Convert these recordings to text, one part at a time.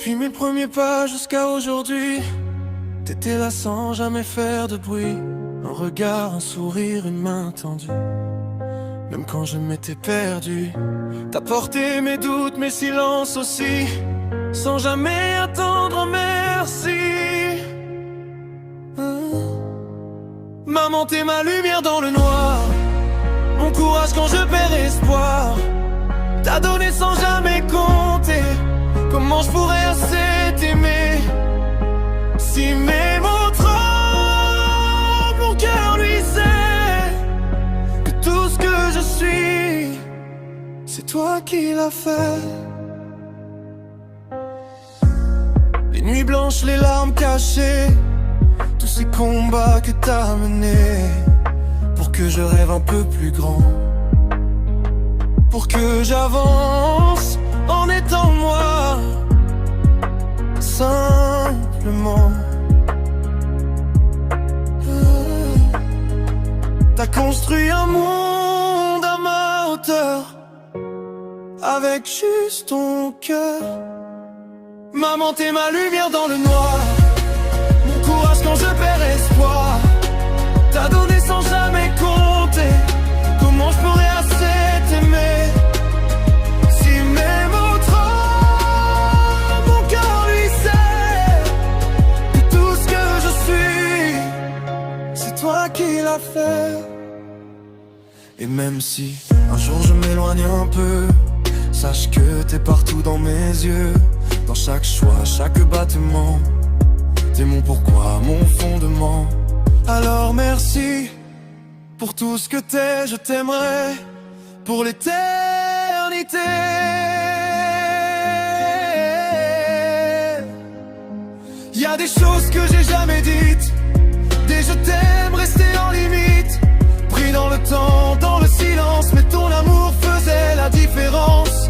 Depuis mes premiers pas jusqu'à aujourd'hui, t'étais là sans jamais faire de bruit. Un regard, un sourire, une main tendue. Même quand je m'étais perdu, t'as porté mes doutes, mes silences aussi, sans jamais attendre un merci. Maman, t'es ma lumière dans le noir, mon courage quand je perds espoir. T'as donné sans jamais compter. Comment je pourrais assez t'aimer si mes mots tremblent, mon cœur lui sait que tout ce que je suis, c'est toi qui l'as fait. Les nuits blanches, les larmes cachées, tous ces combats que t'as menés, pour que je rêve un peu plus grand, pour que j'avance en étant moi, simplement. T'as construit un monde à ma hauteur, avec juste ton cœur. Maman, t'es ma lumière dans le noir, mon courage quand je perds espoir. T'as donné sans jamais compter. Comment je pourrais assez t'aimer si mes mots tremblent, mon cœur lui sait que tout ce que je suis, c'est toi qui l'as fait. Et même si un jour je m'éloigne un peu, sache que t'es partout dans mes yeux, dans chaque choix, chaque battement. T'es mon pourquoi, mon fondement. Alors merci pour tout ce que t'es, je t'aimerai pour l'éternité. Y a des choses que j'ai jamais dites, des je t'aime restés en limite, pris dans le temps, dans le silence, mais ton amour faisait la différence.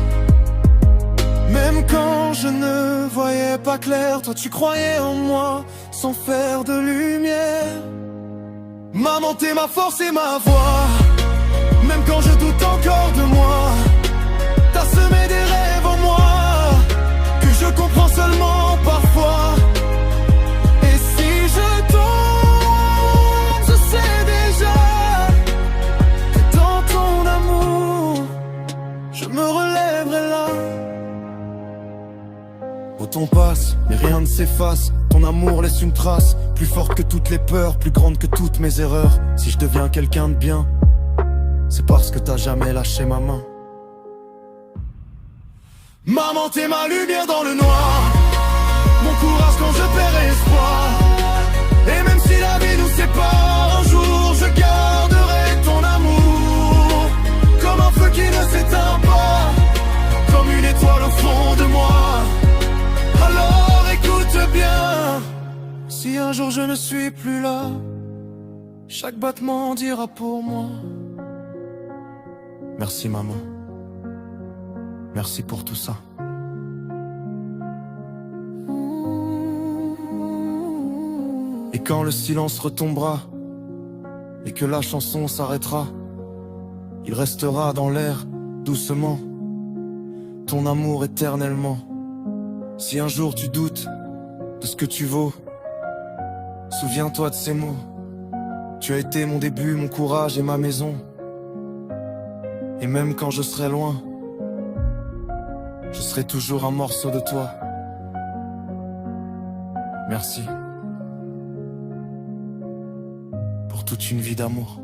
Même quand je ne voyais pas clair, toi tu croyais en moi sans faire de lumière. Maman, t'es ma force et ma voix, même quand je doute encore de moi. T'as semé des rêves en moi, que je comprends seulement parfois. Et si je tombe, je sais déjà que dans ton amour, je me relèverai là. Au temps passe, mais rien ne s'efface. Ton amour laisse une trace, plus forte que toutes les peurs, plus grande que toutes mes erreurs. Si je deviens quelqu'un de bien, c'est parce que t'as jamais lâché ma main. Maman, t'es ma lumière dans le noir, mon courage quand je perds espoir. Et même si la vie nous sépare, un jour je garderai ton amour, comme un feu qui ne s'éteint pas, comme une étoile au fond de moi. Alors écoute bien, si un jour je ne suis plus là, chaque battement dira pour moi. Merci maman, merci pour tout ça. Et quand le silence retombera, et que la chanson s'arrêtera, il restera dans l'air, doucement, ton amour éternellement. Si un jour tu doutes de ce que tu vaux, souviens-toi de ces mots. Tu as été mon début, mon courage et ma maison. Et même quand je serai loin, je serai toujours un morceau de toi. Merci pour toute une vie d'amour.